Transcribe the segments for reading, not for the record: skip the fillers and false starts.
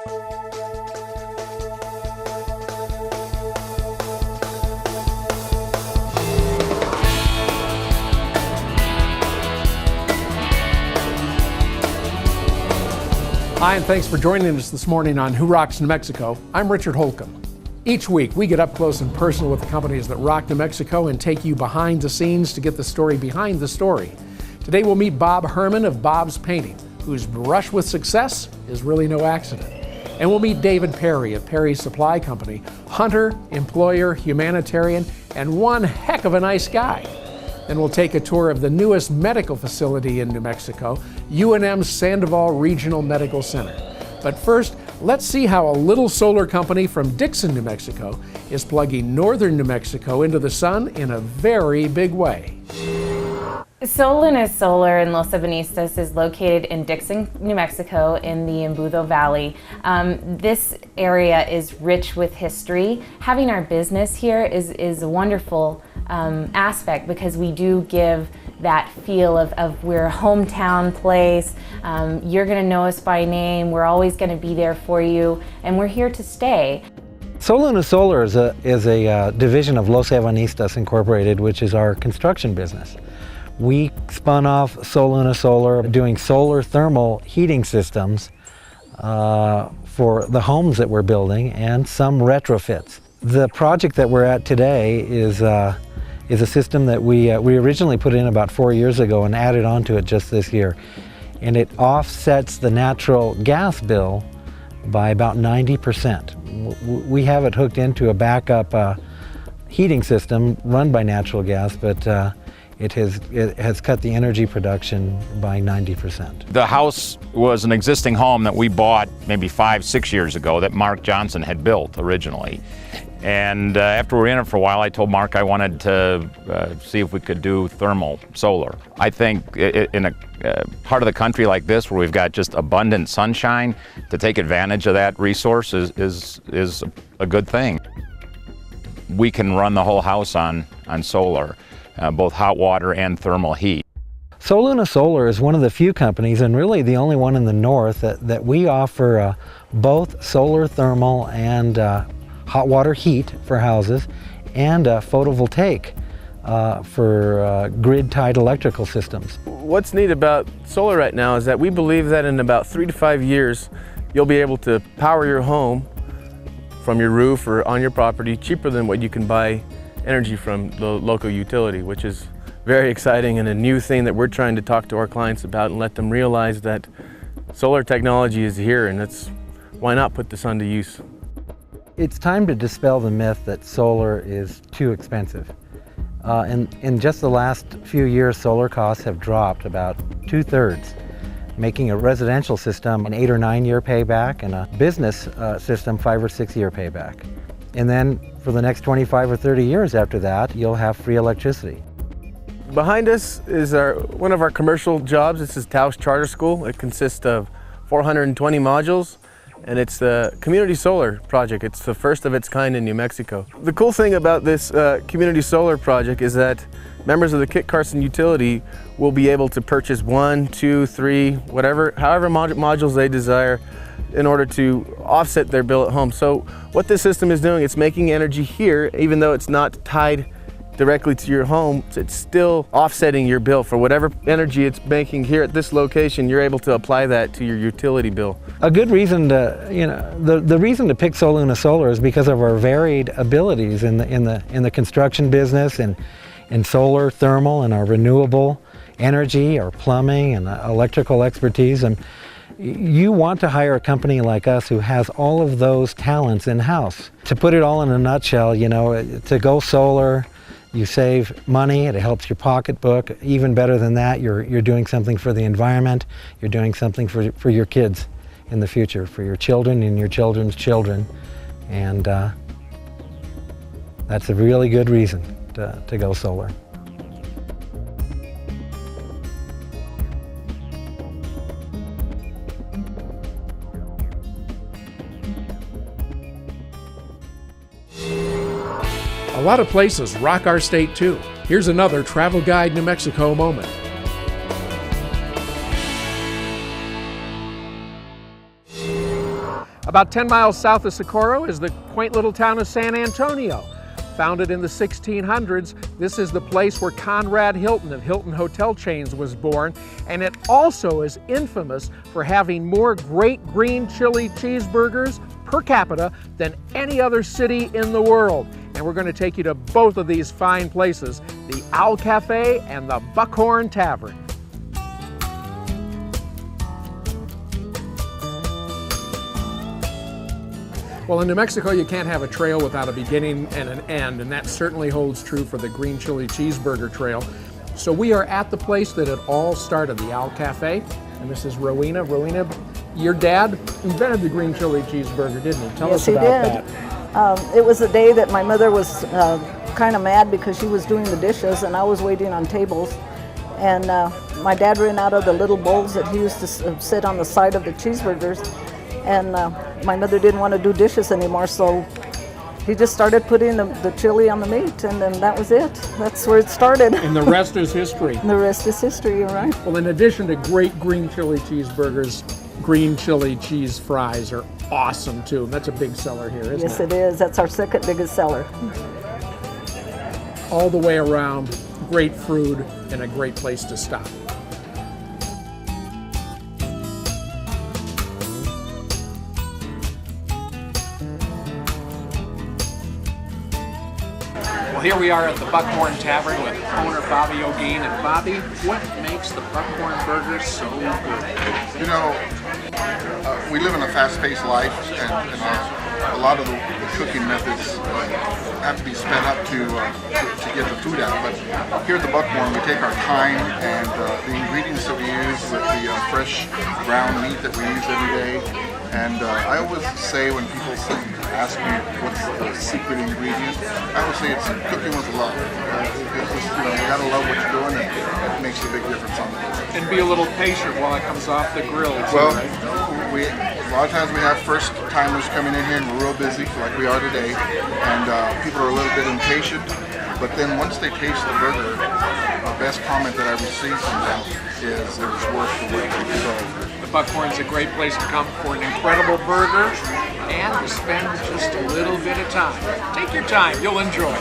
Hi, and thanks for joining us this morning on Who Rocks New Mexico. I'm Richard Holcomb. Each week, we get up close and personal with the companies that rock New Mexico and take you behind the scenes to get the story behind the story. Today, we'll meet Bob Herman of Bob's Painting, whose brush with success is really no accident. And we'll meet David Perry of Perry Supply Company, hunter, employer, humanitarian, and one heck of a nice guy. Then we'll take a tour of the newest medical facility in New Mexico, UNM's Sandoval Regional Medical Center. But first, let's see how a little solar company from Dixon, New Mexico is plugging northern New Mexico into the sun in a very big way. Soluna Solar in Los Ebanistas is located in Dixon, New Mexico in the Embudo Valley. This area is rich with history. Having our business here is a wonderful aspect because we do give that feel of we're a hometown place. You're going to know us by name. We're always going to be there for you, and we're here to stay. Soluna Solar is a division of Los Ebanistas Incorporated, which is our construction business. We spun off Soluna Solar doing solar thermal heating systems for the homes that we're building and some retrofits. The project that we're at today is a system that we originally put in about 4 years ago and added onto it just this year. And it offsets the natural gas bill by about 90%. We have it hooked into a backup heating system run by natural gas, but it has cut the energy production by 90%. The house was an existing home that we bought maybe 5-6 years ago that Mark Johnson had built originally. And after we were in it for a while, I told Mark I wanted to see if we could do thermal solar. I think in a part of the country like this where we've got just abundant sunshine, to take advantage of that resource is a good thing. We can run the whole house on solar. Both hot water and thermal heat. Soluna Solar is one of the few companies, and really the only one in the north, that we offer both solar thermal and hot water heat for houses and photovoltaic for grid-tied electrical systems. What's neat about solar right now is that we believe that in about 3 to 5 years, you'll be able to power your home from your roof or on your property cheaper than what you can buy energy from the local utility, which is very exciting and a new thing that we're trying to talk to our clients about and let them realize that solar technology is here, and why not put the sun to use. It's time to dispel the myth that solar is too expensive. In just the last few years, solar costs have dropped about 2/3, making a residential system an 8 or 9 year payback and a business system 5 or 6 year payback. And then for the next 25 or 30 years after that, you'll have free electricity. Behind us is one of our commercial jobs. This is Taos Charter School. It consists of 420 modules, and it's the community solar project. It's the first of its kind in New Mexico. The cool thing about this community solar project is that members of the Kit Carson utility will be able to purchase 1, 2, 3, however modules they desire in order to offset their bill at home. So what this system is doing, it's making energy here, even though it's not tied directly to your home, it's still offsetting your bill. For whatever energy it's making here at this location, you're able to apply that to your utility bill. A good reason the reason to pick Soluna Solar is because of our varied abilities in the construction business and in solar, thermal, and our renewable energy, our plumbing and electrical expertise. And you want to hire a company like us who has all of those talents in-house. To put it all in a nutshell, to go solar, you save money, it helps your pocketbook. Even better than that, you're doing something for the environment, you're doing something for your kids in the future, for your children and your children's children. And that's a really good reason to go solar. A lot of places rock our state too. Here's another Travel Guide New Mexico moment. About 10 miles south of Socorro is the quaint little town of San Antonio. Founded in the 1600s, this is the place where Conrad Hilton of Hilton Hotel Chains was born, and it also is infamous for having more great green chili cheeseburgers per capita than any other city in the world. And we're going to take you to both of these fine places, the Owl Cafe and the Buckhorn Tavern. Well, in New Mexico, you can't have a trail without a beginning and an end, and that certainly holds true for the Green Chili Cheeseburger Trail. So we are at the place that it all started, the Owl Cafe, and this is Rowena. Rowena, your dad invented the Green Chili Cheeseburger, didn't he? Tell us about that. It was a day that my mother was kind of mad because she was doing the dishes and I was waiting on tables. And my dad ran out of the little bowls that he used to sit on the side of the cheeseburgers. And my mother didn't want to do dishes anymore, so he just started putting the chili on the meat, and then that was it. That's where it started. And the rest is history. The rest is history, you're right. Well, in addition to great green chili cheeseburgers, green chili cheese fries are awesome too. That's a big seller here, isn't it? Yes, it is. That's our second biggest seller. All the way around, great food and a great place to stop. Here we are at the Buckhorn Tavern with owner Bobby O'Gean. And Bobby, what makes the Buckhorn Burger so good? You know, we live in a fast-paced life, and a lot of the cooking methods have to be sped up to get the food out. But here at the Buckhorn, we take our time, and the ingredients that we use with the fresh ground meat that we use every day. And I always say when people ask me what's the secret ingredient, I always say it's cooking with love. It's just, you gotta love what you're doing, and it makes a big difference on the food. And be a little patient while it comes off the grill. Well, a lot of times we have first timers coming in here and we're real busy, like we are today, and people are a little bit impatient. But then once they taste the burger, the best comment that I receive from them is it was worth the wait. So the Buckhorn's a great place to come for an incredible burger and to spend just a little bit of time. Take your time, you'll enjoy it.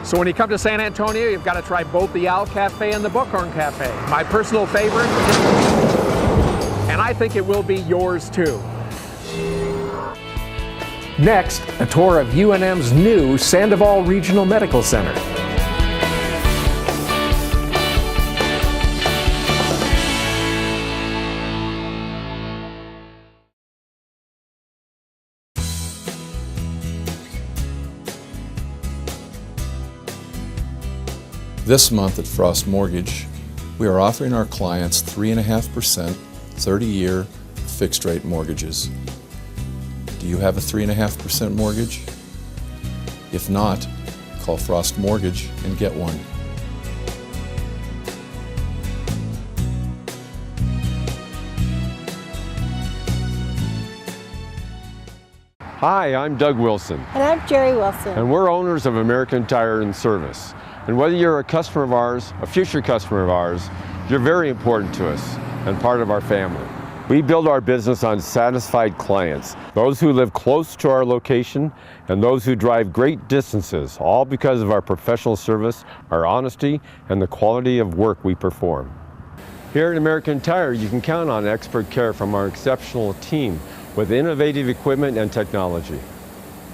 So when you come to San Antonio, you've got to try both the Owl Cafe and the Buckhorn Cafe. My personal favorite, and I think it will be yours too. Next, a tour of UNM's new Sandoval Regional Medical Center. This month at Frost Mortgage, we are offering our clients 3.5% 30-year fixed-rate mortgages. Do you have a 3.5% mortgage? If not, call Frost Mortgage and get one. Hi, I'm Doug Wilson. And I'm Jerry Wilson. And we're owners of American Tire and Service. And whether you're a customer of ours, a future customer of ours, you're very important to us and part of our family. We build our business on satisfied clients, those who live close to our location and those who drive great distances, all because of our professional service, our honesty, and the quality of work we perform. Here at American Tire, you can count on expert care from our exceptional team with innovative equipment and technology.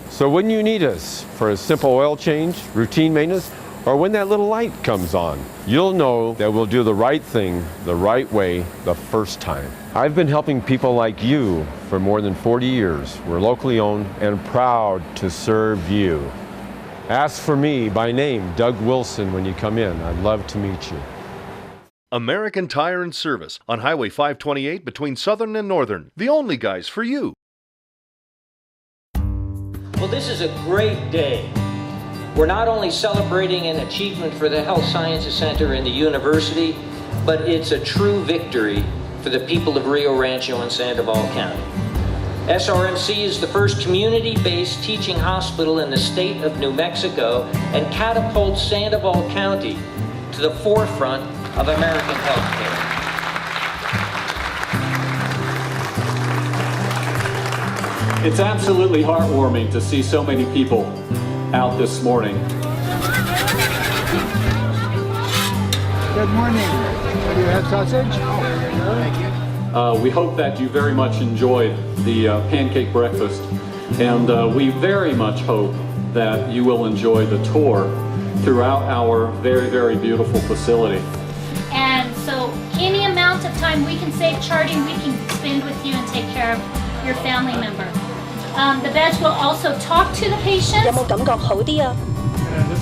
So when you need us for a simple oil change, routine maintenance, or when that little light comes on, you'll know that we'll do the right thing the right way the first time. I've been helping people like you for more than 40 years. We're locally owned and proud to serve you. Ask for me by name, Doug Wilson, when you come in. I'd love to meet you. American Tire and Service on Highway 528 between Southern and Northern. The only guys for you. Well, this is a great day. We're not only celebrating an achievement for the Health Sciences Center and the university, but it's a true victory for the people of Rio Rancho and Sandoval County. SRMC is the first community-based teaching hospital in the state of New Mexico and catapults Sandoval County to the forefront of American healthcare. It's absolutely heartwarming to see so many people out this morning. Good morning. What do you have, sausage? Thank you. We hope that you very much enjoyed the pancake breakfast, and we very much hope that you will enjoy the tour throughout our very, very beautiful facility. And so any amount of time we can save charging, we can spend with you and take care of your family member. The beds will also talk to the patients. This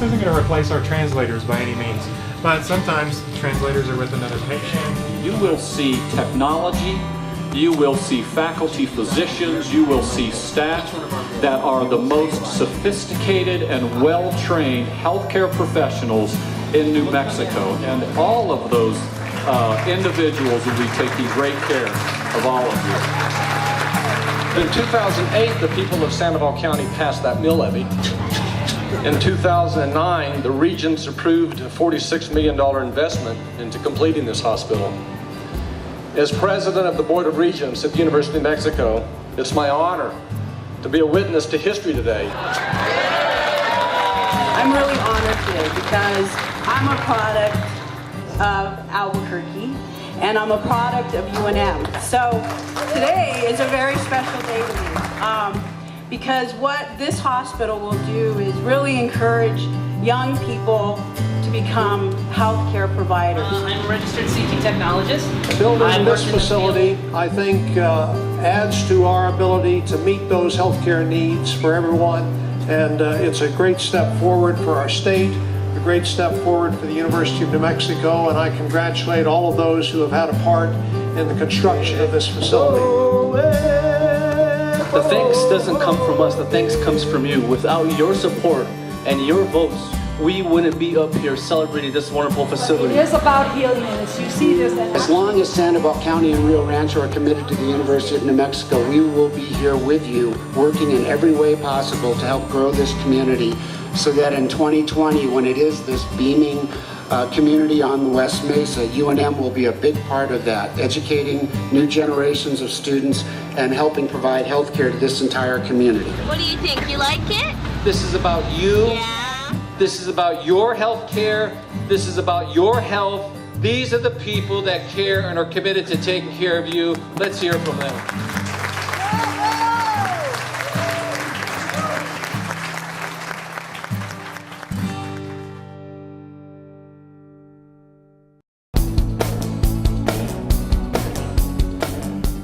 isn't going to replace our translators by any means, but sometimes translators are with another patient. You will see technology, you will see faculty physicians, you will see staff that are the most sophisticated and well-trained healthcare professionals in New Mexico. And all of those individuals will be taking great care of all of you. In 2008, the people of Sandoval County passed that mill levy. In 2009, the Regents approved a $46 million investment into completing this hospital. As president of the Board of Regents at the University of New Mexico, it's my honor to be a witness to history today. I'm really honored today because I'm a product of Albuquerque and I'm a product of UNM. So today is a very special day to me because what this hospital will do is really encourage young people to become healthcare providers. I'm a registered CT technologist. Building this facility, I think, adds to our ability to meet those healthcare needs for everyone, and it's a great step forward for our state, a great step forward for the University of New Mexico, and I congratulate all of those who have had a part in the construction of this facility. The thanks doesn't come from us, the thanks comes from you. Without your support and your votes, we wouldn't be up here celebrating this wonderful facility. It is about healing, and as you see this. As long as Sandoval County and Rio Rancho are committed to the University of New Mexico, we will be here with you, working in every way possible to help grow this community so that in 2020, when it is this beaming community on the West Mesa, UNM will be a big part of that, educating new generations of students and helping provide health care to this entire community. What do you think? You like it? This is about you. Yeah. This is about your health care. This is about your health. These are the people that care and are committed to taking care of you. Let's hear from them.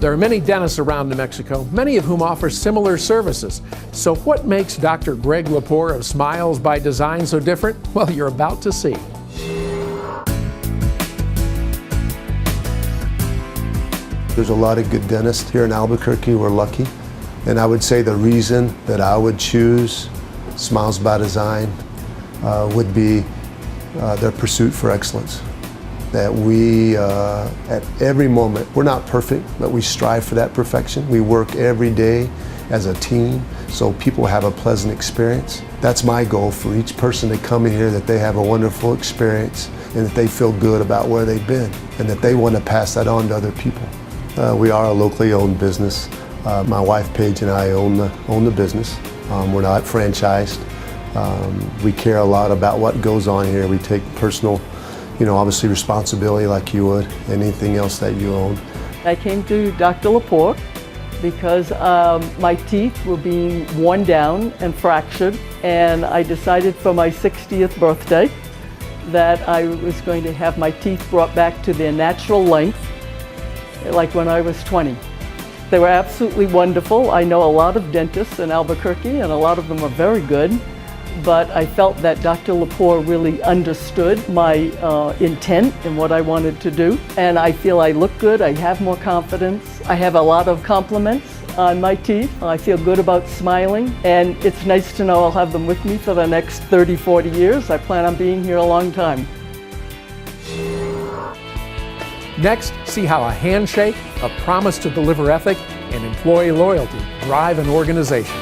There are many dentists around New Mexico, many of whom offer similar services. So what makes Dr. Greg Lepore of Smiles by Design so different? Well, you're about to see. There's a lot of good dentists here in Albuquerque. We're lucky. And I would say the reason that I would choose Smiles by Design would be their pursuit for excellence. That we, at every moment, we're not perfect, but we strive for that perfection. We work every day as a team so people have a pleasant experience. That's my goal for each person to come in here, that they have a wonderful experience and that they feel good about where they've been and that they want to pass that on to other people. We are a locally owned business. My wife Paige and I own the business. We're not franchised. We care a lot about what goes on here. We take personal, obviously responsibility like you would anything else that you own. I came to Dr. Lepore because my teeth were being worn down and fractured, and I decided for my 60th birthday that I was going to have my teeth brought back to their natural length, like when I was 20. They were absolutely wonderful. I know a lot of dentists in Albuquerque, and a lot of them are very good. But I felt that Dr. Lepore really understood my intent and what I wanted to do. And I feel I look good, I have more confidence. I have a lot of compliments on my teeth. I feel good about smiling. And it's nice to know I'll have them with me for the next 30, 40 years. I plan on being here a long time. Next, see how a handshake, a promise to deliver ethic, and employee loyalty drive an organization.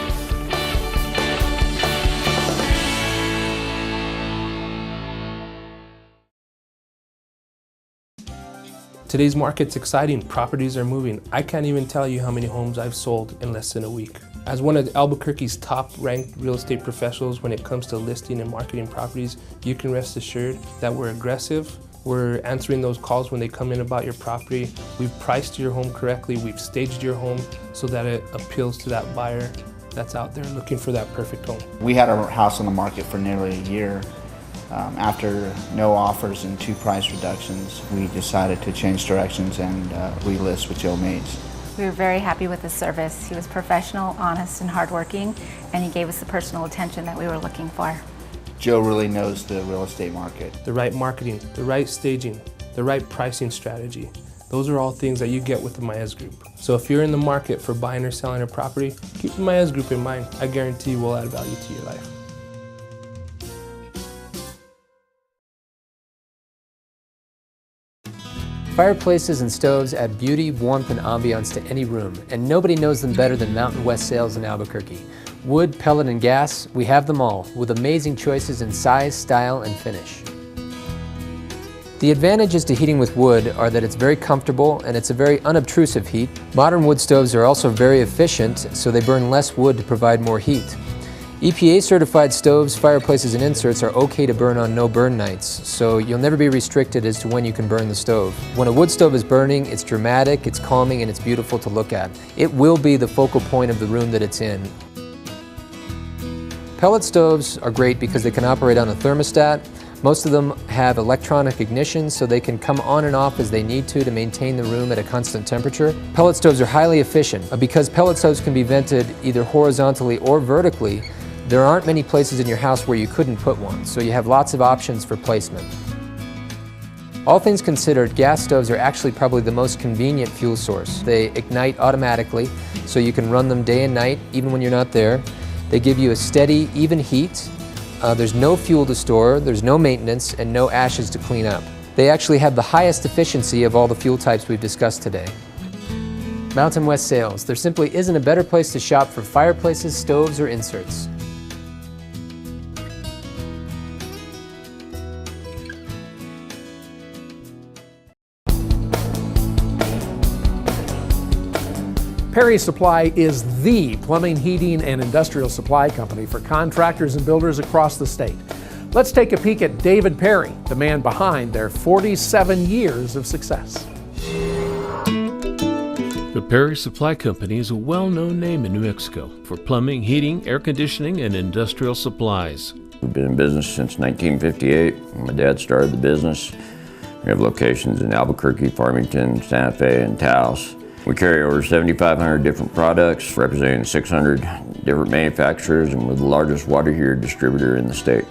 Today's market's exciting. Properties are moving. I can't even tell you how many homes I've sold in less than a week. As one of Albuquerque's top-ranked real estate professionals when it comes to listing and marketing properties, you can rest assured that we're aggressive. We're answering those calls when they come in about your property. We've priced your home correctly. We've staged your home so that it appeals to that buyer that's out there looking for that perfect home. We had our house on the market for nearly a year. After no offers and 2 price reductions, we decided to change directions and relist with Joe Mates. We were very happy with his service. He was professional, honest, and hardworking, and he gave us the personal attention that we were looking for. Joe really knows the real estate market. The right marketing, the right staging, the right pricing strategy. Those are all things that you get with the Maez Group. So if you're in the market for buying or selling a property, keep the Maez Group in mind. I guarantee we'll add value to your life. Fireplaces and stoves add beauty, warmth, and ambiance to any room, and nobody knows them better than Mountain West Sales in Albuquerque. Wood, pellet, and gas, we have them all, with amazing choices in size, style, and finish. The advantages to heating with wood are that it's very comfortable and it's a very unobtrusive heat. Modern wood stoves are also very efficient, so they burn less wood to provide more heat. EPA certified stoves, fireplaces, and inserts are okay to burn on no burn nights, so you'll never be restricted as to when you can burn the stove. When a wood stove is burning, it's dramatic, it's calming, and it's beautiful to look at. It will be the focal point of the room that it's in. Pellet stoves are great because they can operate on a thermostat. Most of them have electronic ignition, so they can come on and off as they need to maintain the room at a constant temperature. Pellet stoves are highly efficient. Because pellet stoves can be vented either horizontally or vertically, there aren't many places in your house where you couldn't put one, so you have lots of options for placement. All things considered, gas stoves are actually probably the most convenient fuel source. They ignite automatically, so you can run them day and night, even when you're not there. They give you a steady, even heat. There's no fuel to store, there's no maintenance, and no ashes to clean up. They actually have the highest efficiency of all the fuel types we've discussed today. Mountain West Sales. There simply isn't a better place to shop for fireplaces, stoves, or inserts. Perry Supply is the plumbing, heating, and industrial supply company for contractors and builders across the state. Let's take a peek at David Perry, the man behind their 47 years of success. The Perry Supply Company is a well-known name in New Mexico for plumbing, heating, air conditioning, and industrial supplies. We've been in business since 1958. My dad started the business. We have locations in Albuquerque, Farmington, Santa Fe, and Taos. We carry over 7,500 different products, representing 600 different manufacturers, and we're the largest water heater distributor in the state.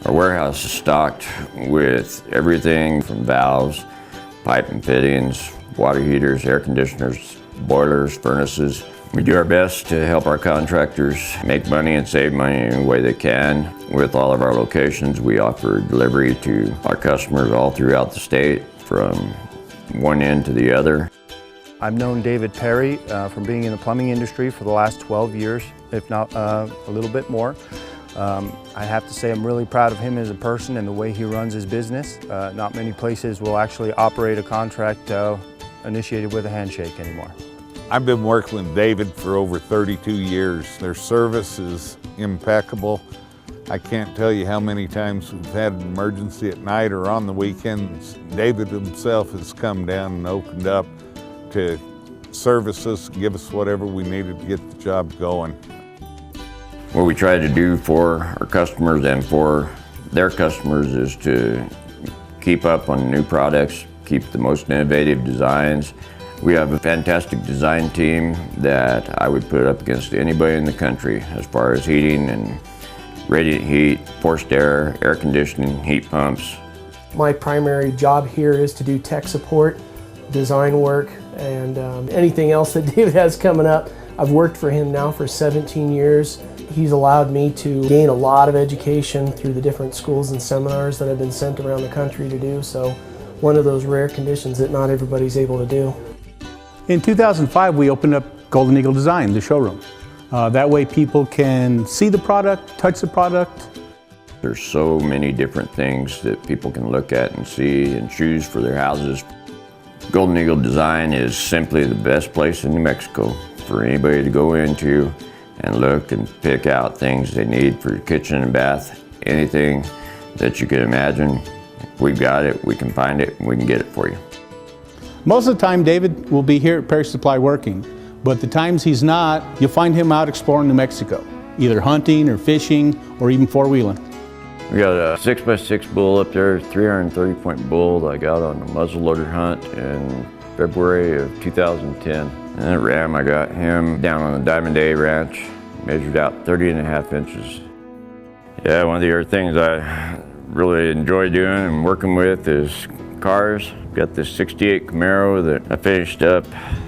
Our warehouse is stocked with everything from valves, pipe and fittings, water heaters, air conditioners, boilers, furnaces. We do our best to help our contractors make money and save money any way they can. With all of our locations, we offer delivery to our customers all throughout the state, from one end to the other. I've known David Perry from being in the plumbing industry for the last 12 years, if not a little bit more. I have to say I'm really proud of him as a person and the way he runs his business. Not many places will actually operate a contract initiated with a handshake anymore. I've been working with David for over 32 years. Their service is impeccable. I can't tell you how many times we've had an emergency at night or on the weekends. David himself has come down and opened up to service us, give us whatever we needed to get the job going. What we try to do for our customers and for their customers is to keep up on new products, keep the most innovative designs. We have a fantastic design team that I would put up against anybody in the country as far as heating and radiant heat, forced air, air conditioning, heat pumps. My primary job here is to do tech support, design work, and anything else that David has coming up. I've worked for him now for 17 years. He's allowed me to gain a lot of education through the different schools and seminars that I've been sent around the country to do, so one of those rare conditions that not everybody's able to do. In 2005, we opened up Golden Eagle Design, the showroom. That way people can see the product, touch the product. There's so many different things that people can look at and see and choose for their houses. Golden Eagle Design is simply the best place in New Mexico for anybody to go into and look and pick out things they need for your kitchen and bath. Anything that you can imagine, we've got it, we can find it, and we can get it for you. Most of the time, David will be here at Perry Supply working, but the times he's not, you'll find him out exploring New Mexico, either hunting or fishing or even four-wheeling. We got a 6x6 bull up there, 330-point bull that I got on a muzzleloader hunt in February of 2010. And that ram, I got him down on the Diamond A Ranch, measured out 30.5 inches. Yeah, one of the other things I really enjoy doing and working with is cars. Got this 68 Camaro that I finished up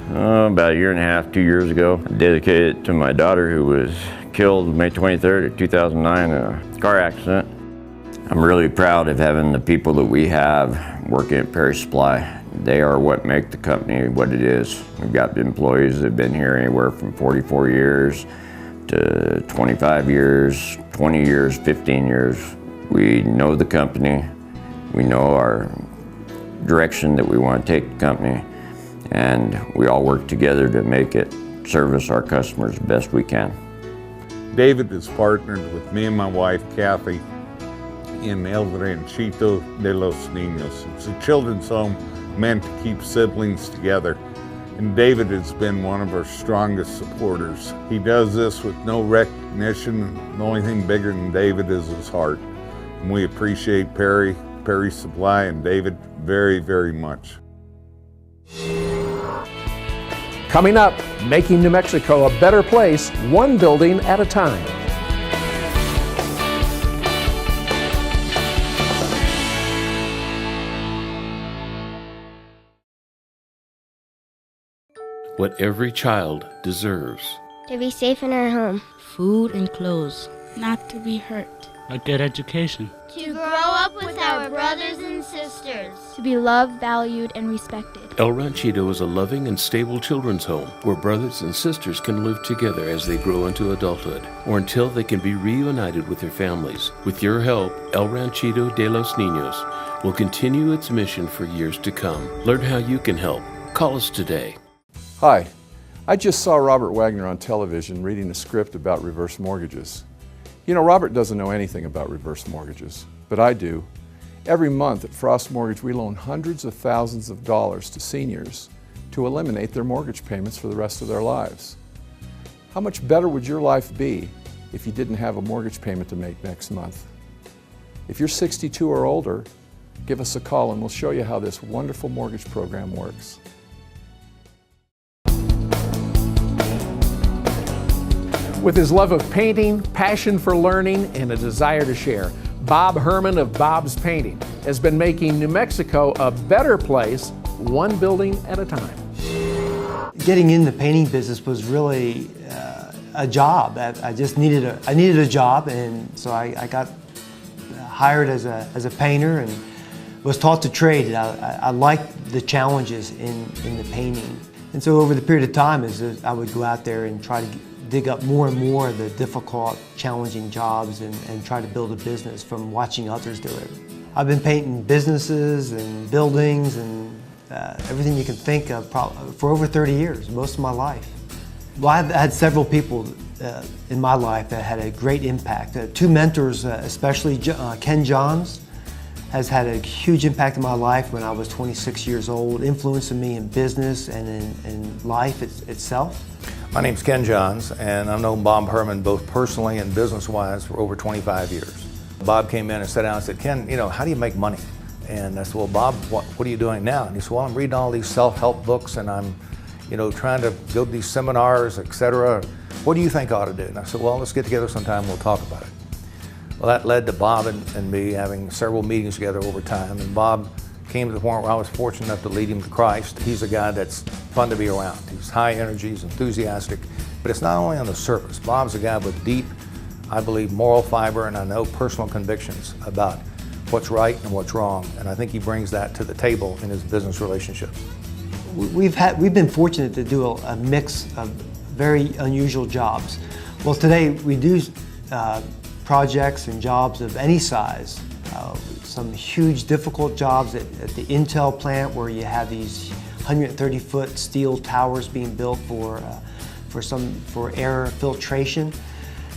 about a year and a half, 2 years ago. I dedicated it to my daughter who was killed May 23rd of 2009 in a car accident. I'm really proud of having the people that we have working at Perry Supply. They are what make the company what it is. We've got employees that have been here anywhere from 44 years to 25 years, 20 years, 15 years. We know the company. We know our direction that we want to take the company, and we all work together to make it service our customers the best we can. David has partnered with me and my wife, Kathy, in El Ranchito de los Niños. It's a children's home meant to keep siblings together, and David has been one of our strongest supporters. He does this with no recognition. The only thing bigger than David is his heart. And we appreciate Perry Supply and David very, very much. Coming up, making New Mexico a better place, one building at a time. What every child deserves. To be safe in our home. Food and clothes. Not to be hurt. A good education. To grow up with our brothers and sisters. To be loved, valued, and respected. El Ranchito is a loving and stable children's home where brothers and sisters can live together as they grow into adulthood or until they can be reunited with their families. With your help, El Ranchito de los Niños will continue its mission for years to come. Learn how you can help. Call us today. Hi, I just saw Robert Wagner on television reading a script about reverse mortgages. You know, Robert doesn't know anything about reverse mortgages, but I do. Every month at Frost Mortgage, we loan hundreds of thousands of dollars to seniors to eliminate their mortgage payments for the rest of their lives. How much better would your life be if you didn't have a mortgage payment to make next month? If you're 62 or older, give us a call and we'll show you how this wonderful mortgage program works. With his love of painting, passion for learning, and a desire to share, Bob Herman of Bob's Painting has been making New Mexico a better place, one building at a time. Getting in the painting business was really a job. I just needed a job, and so I got hired as a painter and was taught to trade. I liked the challenges in the painting, and so over the period of time, I would go out there and try to dig up more and more of the difficult, challenging jobs and try to build a business from watching others do it. I've been painting businesses and buildings and everything you can think of for over 30 years, most of my life. Well, I've had several people in my life that had a great impact. Two mentors, especially Ken Johns, has had a huge impact in my life when I was 26 years old, influencing me in business and in life itself. My name's Ken Johns, and I've known Bob Herman both personally and business-wise for over 25 years. Bob came in and sat down and said, Ken, you know, how do you make money? And I said, well, Bob, what are you doing now? And he said, well, I'm reading all these self-help books and I'm, you know, trying to go to these seminars, etc. What do you think I ought to do? And I said, well, let's get together sometime, we'll talk about it. Well, that led to Bob and me having several meetings together over time, and Bob came to the point where I was fortunate enough to lead him to Christ. He's a guy that's fun to be around. He's high energy, he's enthusiastic, but it's not only on the surface. Bob's a guy with deep, I believe, moral fiber, and I know personal convictions about what's right and what's wrong, and I think he brings that to the table in his business relationships. We've been fortunate to do a mix of very unusual jobs. Well, today we do projects and jobs of any size. Some huge, difficult jobs at the Intel plant where you have these 130-foot steel towers being built for for air filtration,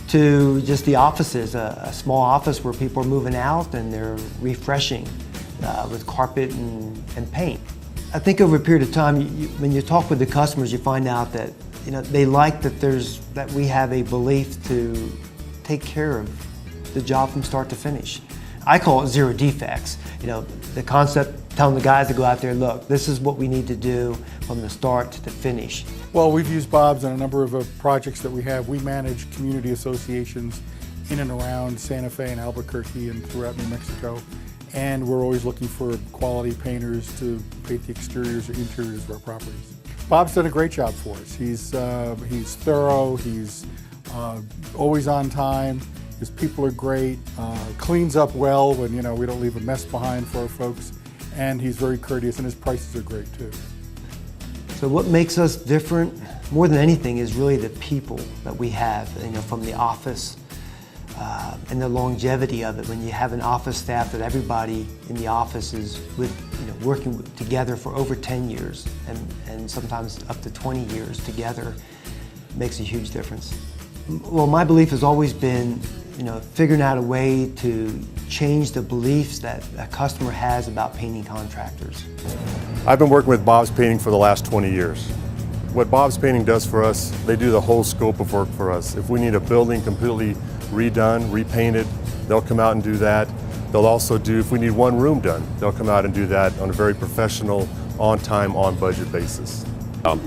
to just the offices, a small office where people are moving out and they're refreshing with carpet and paint. I think over a period of time, when you talk with the customers, you find out that they like that we have a belief to take care of the job from start to finish. I call it zero defects. The concept, telling the guys to go out there, look, this is what we need to do from the start to the finish. Well, we've used Bob's on a number of projects that we have. We manage community associations in and around Santa Fe and Albuquerque and throughout New Mexico. And we're always looking for quality painters to paint the exteriors or interiors of our properties. Bob's done a great job for us. He's thorough, he's always on time, his people are great, cleans up well when we don't leave a mess behind for our folks, and he's very courteous, and his prices are great too. So what makes us different, more than anything, is really the people that we have, from the office and the longevity of it. When you have an office staff that everybody in the office is working together for over 10 years and sometimes up to 20 years together, makes a huge difference. Well, my belief has always been, figuring out a way to change the beliefs that a customer has about painting contractors. I've been working with Bob's Painting for the last 20 years. What Bob's Painting does for us, they do the whole scope of work for us. If we need a building completely redone, repainted, they'll come out and do that. They'll also do, if we need one room done, they'll come out and do that on a very professional, on time, on budget basis.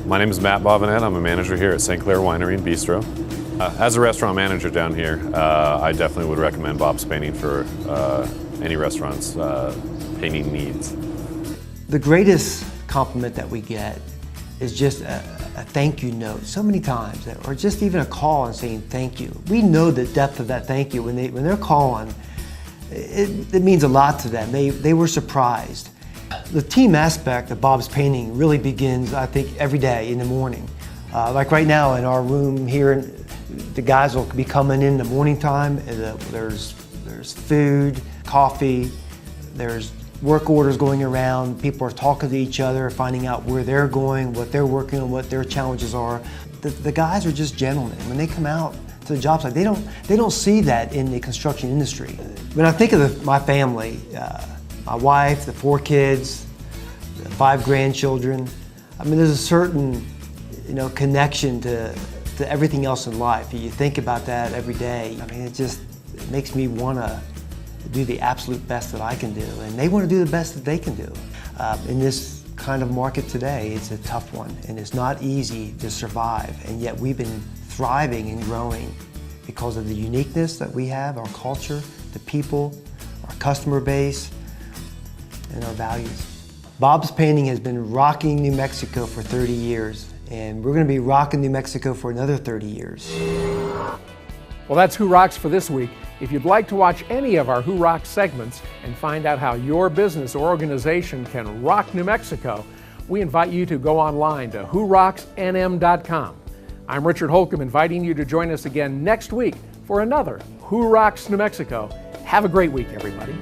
My name is Matt Bobinet. I'm a manager here at St. Clair Winery and Bistro. As a restaurant manager down here, I definitely would recommend Bob's Painting for any restaurant's painting needs. The greatest compliment that we get is just a thank you note so many times, or just even a call and saying thank you. We know the depth of that thank you when they're calling. It means a lot to them. They were surprised. The team aspect of Bob's Painting really begins, I think, every day in the morning. Like right now in our room here, the guys will be coming in the morning time. There's food, coffee, there's work orders going around. People are talking to each other, finding out where they're going, what they're working on, what their challenges are. The guys are just gentlemen. When they come out to the job site, they don't see that in the construction industry. When I think of my family, my wife, the 4 kids, the 5 grandchildren, there's a certain connection to everything else in life. You think about that every day. It makes me want to do the absolute best that I can do, and they want to do the best that they can do. In this kind of market today, it's a tough one, and it's not easy to survive, and yet we've been thriving and growing because of the uniqueness that we have, our culture, the people, our customer base, and our values. Bob's Painting has been rocking New Mexico for 30 years, and we're going to be rocking New Mexico for another 30 years. Well, that's Who Rocks for this week. If you'd like to watch any of our Who Rocks segments and find out how your business or organization can rock New Mexico, we invite you to go online to whorocksnm.com. I'm Richard Holcomb, inviting you to join us again next week for another Who Rocks New Mexico. Have a great week, everybody.